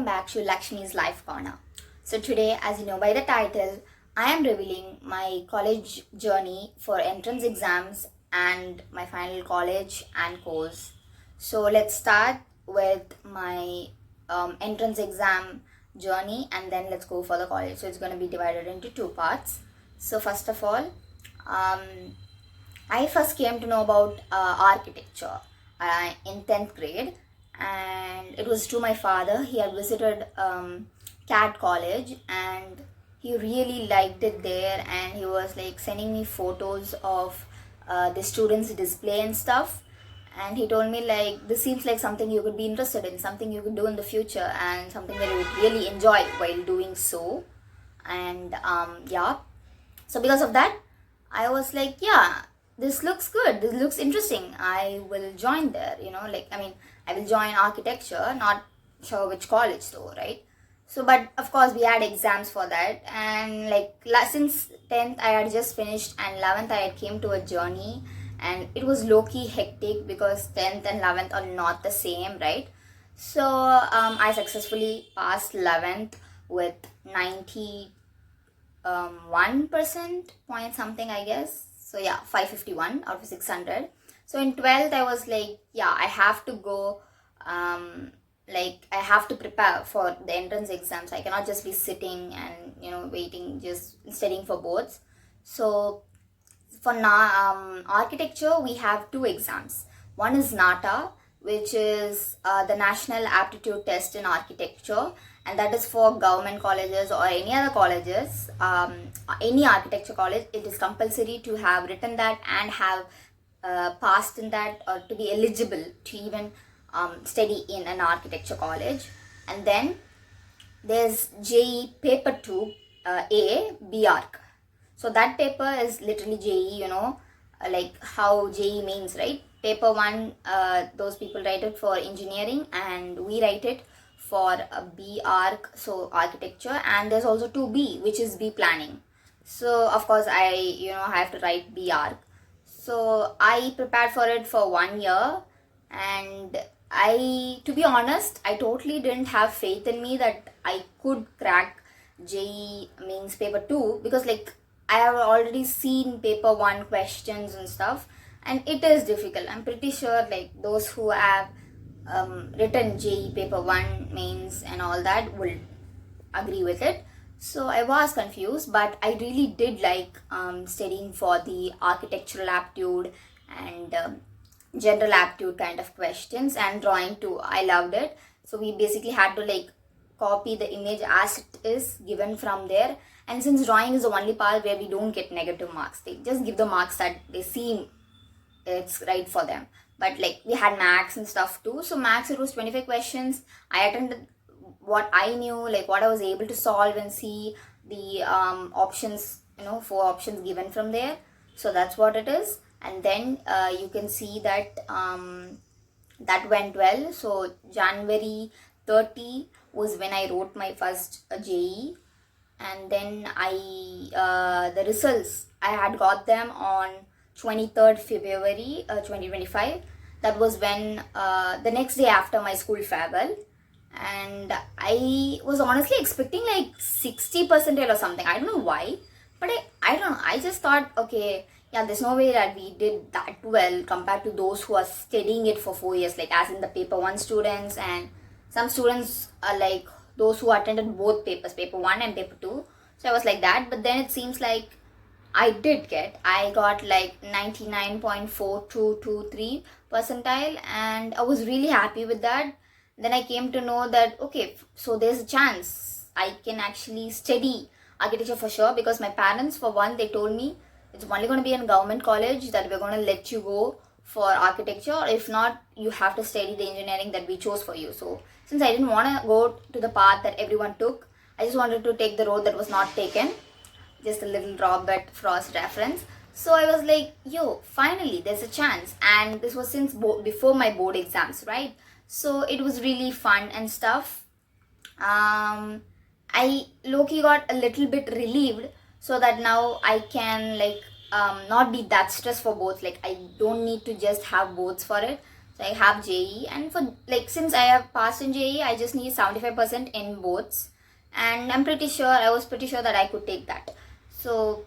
back to Lakshmi's Life Corner. So today, as you know by the title, I am revealing my college journey for entrance exams and my final college and course. So let's start with my entrance exam journey and then let's go for the college. So it's going to be divided into two parts. So first of all, I first came to know about architecture in 10th grade, and it was to my father. He had visited CAD college and he really liked it there, and he was like sending me photos of the students' display and stuff. And he told me like, this seems like something you could be interested in, something you could do in the future, and something that you would really enjoy while doing so. And yeah, so because of that, I was like, yeah, this looks good, this looks interesting, I will join there, I will join architecture, not sure which college though, right? So, but of course we had exams for that, and like since 10th I had just finished and 11th I had came to a journey, and it was low-key hectic because 10th and 11th are not the same, right? So I successfully passed 11th with 91% point something, I guess. So yeah, 551 out of 600. So in 12th I was like, yeah, I have to go, I have to prepare for the entrance exams. I cannot just be sitting and waiting, just studying for boards. So for now, architecture, we have two exams. One is NATA, which is the National Aptitude Test in Architecture, and that is for government colleges or any other colleges, any architecture college. It is compulsory to have written that and have passed in that, or to be eligible to even study in an architecture college. And then there's JEE paper 2 A, B.Arch. So that paper is literally JEE, like how JEE means, right? Paper 1, those people write it for engineering, and we write it for B.Arch, so architecture. And there's also 2B, which is B planning. So of course I have to write B.Arch. So I prepared for it for 1 year, and to be honest, I totally didn't have faith in me that I could crack JEE means paper 2, because like I have already seen paper 1 questions and stuff, and it is difficult. I'm pretty sure like those who have written JEE paper 1 mains and all that will agree with it. So I was confused, but I really did like studying for the architectural aptitude and general aptitude kind of questions, and drawing too. I loved it. So we basically had to like copy the image as it is given from there. And since drawing is the only part where we don't get negative marks, they just give the marks that they seem it's right for them. But like we had max and stuff too. So max, it was 25 questions. I attended what I knew, like what I was able to solve and see the options, 4 options given from there. So that's what it is. And then you can see that that went well. So January 30 was when I wrote my first JEE. And then the results, I had got them on 23rd February 2025. That was when the next day after my school farewell, and I was honestly expecting like 60% or something. I don't know why, but I don't know, I just thought, okay, yeah, there's no way that we did that well compared to those who are studying it for 4 years, like as in the paper 1 students, and some students are like those who attended both papers, paper 1 and paper 2. So I was like that. But then it seems like I got like 99.4223 percentile, and I was really happy with that. Then I came to know that, okay, so there's a chance I can actually study architecture for sure, because my parents, for one, they told me it's only going to be in government college that we're going to let you go for architecture, or if not, you have to study the engineering that we chose for you. So since I didn't want to go to the path that everyone took, I just wanted to take the road that was not taken. Just a little Robert Frost reference. So I was like, yo, finally there's a chance. And this was since before my board exams, right? So it was really fun and stuff. I low-key got a little bit relieved, so that now I can like not be that stressed for boards. Like I don't need to just have boards for it. So I have JEE, and for like since I have passed in JEE, I just need 75% in boths, and I was pretty sure that I could take that. So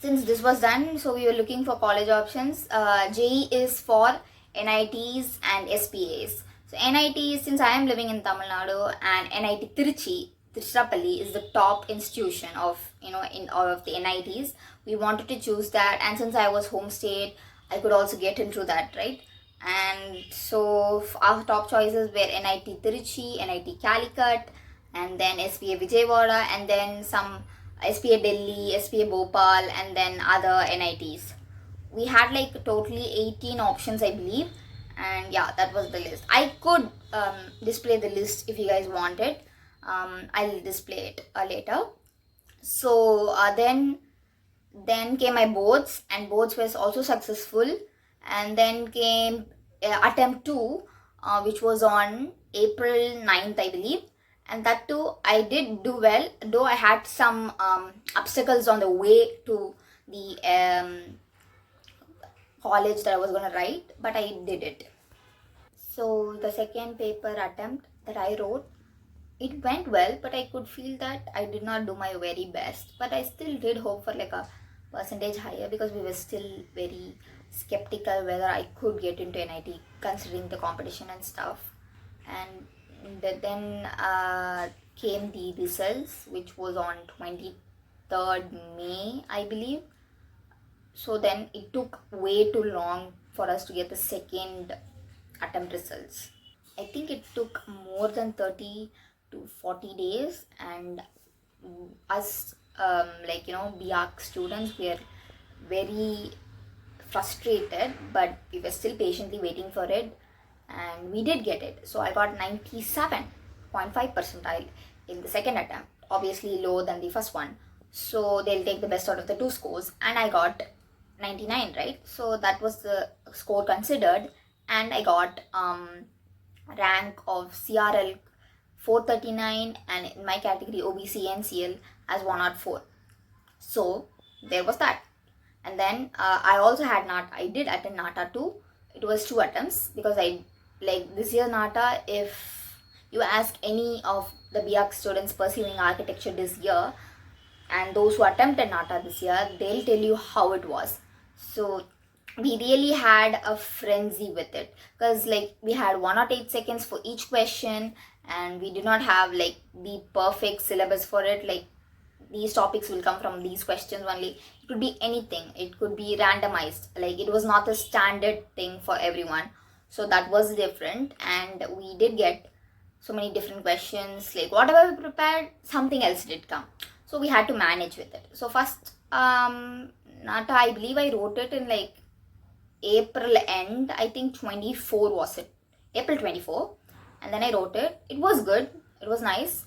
since this was done, so we were looking for college options. JEE is for NITs and SPAs. So NIT, since I am living in Tamil Nadu, and NIT Tiruchirappalli is the top institution of in all of the NITs. We wanted to choose that, and since I was home state, I could also get into that, right? And so our top choices were NIT Tiruchi, NIT Calicut, and then SPA Vijayawada, and then some SPA Delhi, SPA Bhopal, and then other NITs. We had like totally 18 options, I believe, and yeah, that was the list. I could display the list if you guys want it. I'll display it later. So then came my boards, and boards was also successful, and then came attempt 2, which was on April 9th, I believe, and that too I did do well, though I had some obstacles on the way to the college that I was gonna write, but I did it. So the second paper attempt that I wrote, it went well, but I could feel that I did not do my very best, but I still did hope for like a percentage higher, because we were still very skeptical whether I could get into NIT considering the competition and stuff. And then came the results, which was on 23rd May, I believe. So then it took way too long for us to get the second attempt results. I think it took more than 30 to 40 days, and us B.Arch students were very frustrated, but we were still patiently waiting for it, and we did get it. So I got 97.5 percentile in the second attempt, obviously lower than the first one, so they'll take the best out of the two scores, and I got 99, right? So that was the score considered, and I got rank of CRL 439, and in my category OBC NCL as 104. So there was that. And then I also had NATA. I did attend NATA too. It was 2 attempts, because I like this year NATA, if you ask any of the B.Arch students pursuing architecture this year and those who attempted NATA this year, they'll tell you how it was. So we really had a frenzy with it, because like we had 108 seconds for each question, and we did not have like the perfect syllabus for it, like these topics will come from these questions only. It could be anything, it could be randomized, like it was not a standard thing for everyone. So that was different, and we did get so many different questions, like whatever we prepared, something else did come, so we had to manage with it. So first NATA, I believe I wrote it in like April end, I think 24 was it, April 24, and then I wrote it. It was good, it was nice.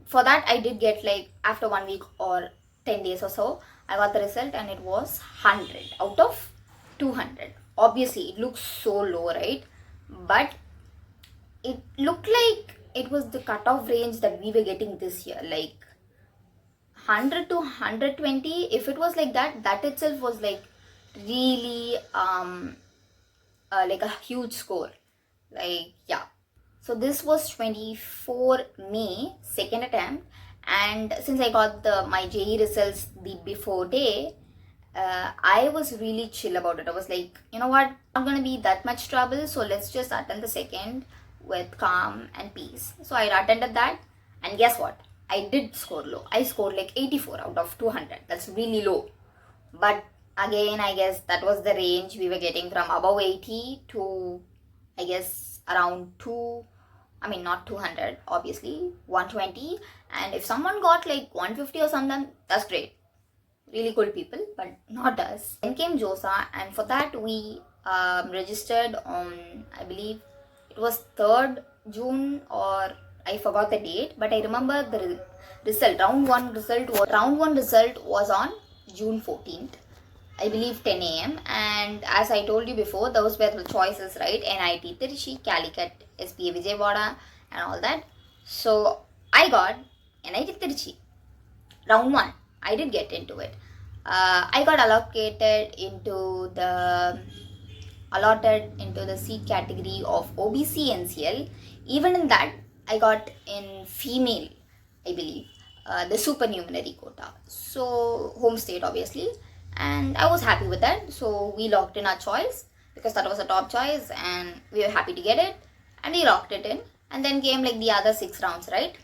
For that I did get like after 1 week or 10 days or so, I got the result, and it was 100 out of 200. Obviously it looks so low, right? But it looked like it was the cutoff range that we were getting this year, like 100 to 120. If it was like that, that itself was like really like a huge score, like yeah. So this was 24 May, second attempt, and since I got my JEE results the before day, I was really chill about it. I was like, you know what, not gonna be that much trouble, so let's just attend the second with calm and peace. So I attended that, and guess what? I did score low. I scored like 84 out of 200. That's really low. But again, I guess that was the range we were getting, from above 80 to I guess around not 200, obviously 120. And if someone got like 150 or something, that's great, really cool people, but not us. Then came JOSAA, and for that we registered on, I believe it was 3rd June, or I forgot the date, but I remember the result. Round 1 result was on June 14th, I believe 10 a.m. And as I told you before, those were the choices, right? NIT Trichy, Calicut, SPA Vijayawada, and all that. So I got NIT Trichy. Round 1, I did get into it. I got allocated into the allotted into the seat category of OBC NCL. Even in that, I got in female, I believe, the supernumerary quota. So home state obviously, and I was happy with that. So we locked in our choice because that was a top choice, and we were happy to get it, and we locked it in. And then came like the other 6 rounds, right?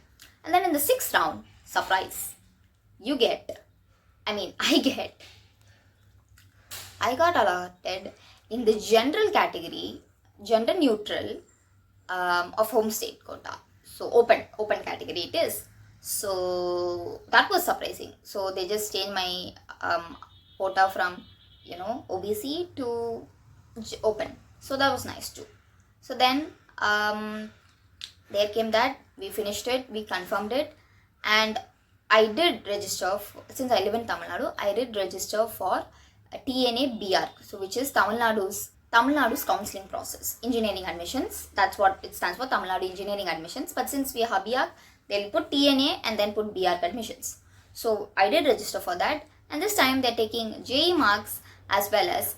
And then in the 6th round, surprise, I got allotted in the general category, gender neutral, of home state quota. So open category it is. So that was surprising. So they just changed my quota from OBC to open. So that was nice too. So then there came that we finished it, we confirmed it, and I did register since I live in Tamil Nadu. I did register for TNEA B.Arch, so which is Tamil Nadu's counseling process, engineering admissions. That's what it stands for, Tamil Nadu engineering admissions. But since we have B.Arch, they'll put TNA and then put B.Arch admissions. So I did register for that, and this time they're taking JEE marks as well as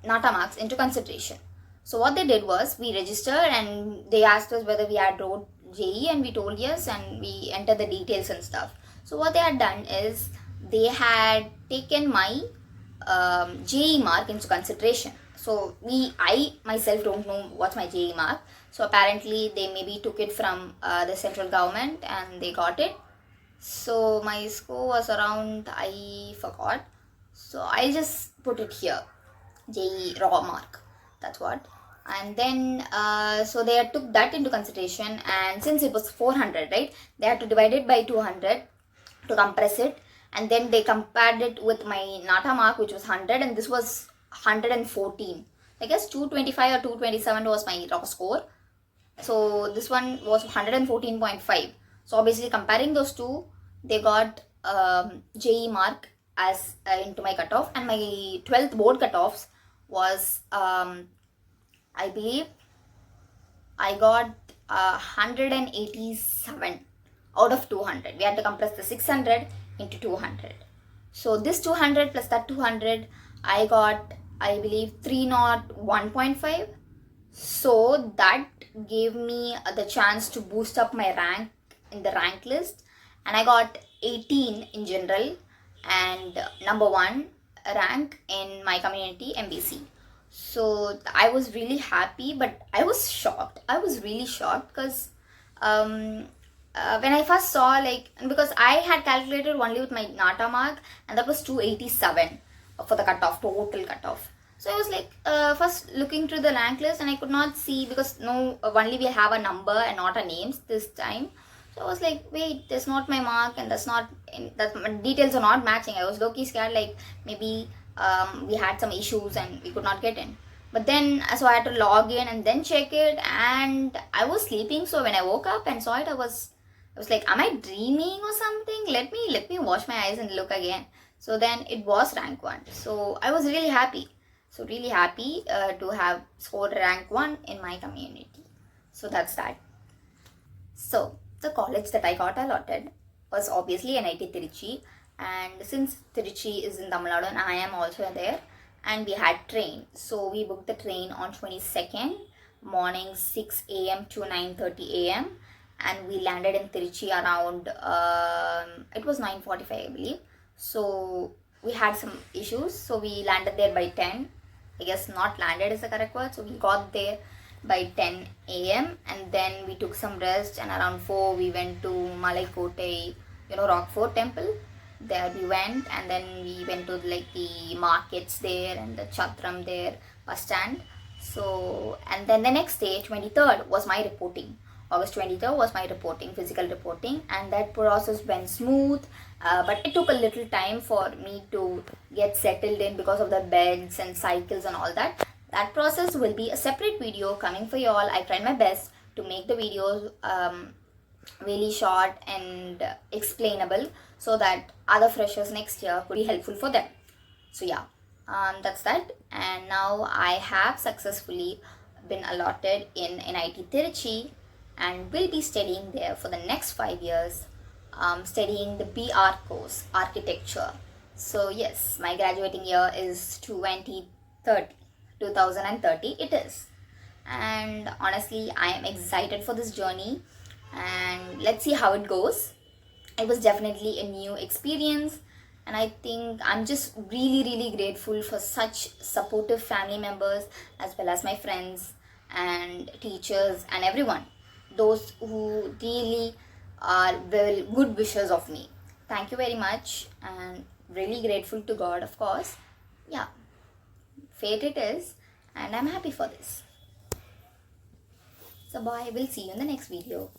NATA marks into consideration. So what they did was, we registered and they asked us whether we had wrote JEE, and we told yes, and we entered the details and stuff. So what they had done is, they had taken my JEE mark into consideration. So I myself don't know what's my JEE mark. So apparently they maybe took it from the central government and they got it. So my score was around, I forgot. So I just put it here, JEE raw mark. That's what. And then so they took that into consideration, and since it was 400, right, they had to divide it by 200 to compress it, and then they compared it with my NATA mark, which was 100, and this was 114. I guess 225 or 227 was my raw score. So this one was 114.5. So obviously comparing those two, they got JEE mark as into my cutoff, and my 12th board cutoffs was I believe I got 187 out of 200. We had to compress the 600 into 200. So this 200 plus that 200, I got, I believe, 301.5. So that gave me the chance to boost up my rank in the rank list, and I got 18 in general and number 1 rank in my community MBC. So I was really happy, but I was shocked. I was really shocked because when I first saw, because I had calculated only with my NATA mark, and that was 287 for the cutoff, total cutoff. So I was first looking through the rank list, and I could not see, because only we have a number and not a names this time. So I was like, wait, that's not my mark, and that details are not matching. I was low-key scared, maybe we had some issues and we could not get in. But then, so I had to log in and then check it, and I was sleeping. So when I woke up and saw it, I was like, am I dreaming or something? Let me wash my eyes and look again. So then it was rank 1. So I was really happy. So really happy to have scored rank 1 in my community. So that's that. So the college that I got allotted was obviously NIT Trichy. And since Trichy is in Tamil Nadu and I am also there, and we had train, so we booked the train on 22nd morning 6 a.m. to 9:30 a.m. and we landed in Trichy around it was 9:45, I believe. So we had some issues, so we landed there by 10. I guess not landed is the correct word. So we got there by 10 a.m. and then we took some rest, and around 4 we went to Malai Kotai, Rockfort temple. There we went, and then we went to the markets there and the Chatram there, bus stand. So, and then the next day, 23rd, was my reporting. August 23rd was my reporting, physical reporting, and that process went smooth, but it took a little time for me to get settled in because of the beds and cycles and all that. That process will be a separate video coming for you all. I tried my best to make the videos really short and explainable, so that other freshers next year could be helpful for them. So yeah, that's that. And now I have successfully been allotted in NIT Trichy and will be studying there for the next 5 years, studying the B.Arch course, architecture. So yes, my graduating year is 2030. 2030 it is. And honestly, I am excited for this journey, and let's see how it goes. It was definitely a new experience, and I think I'm just really grateful for such supportive family members, as well as my friends and teachers and everyone, those who really are well good wishers of me. Thank you very much, and really grateful to God, of course. Yeah, fate it is, and I'm happy for this. So bye, we'll see you in the next video.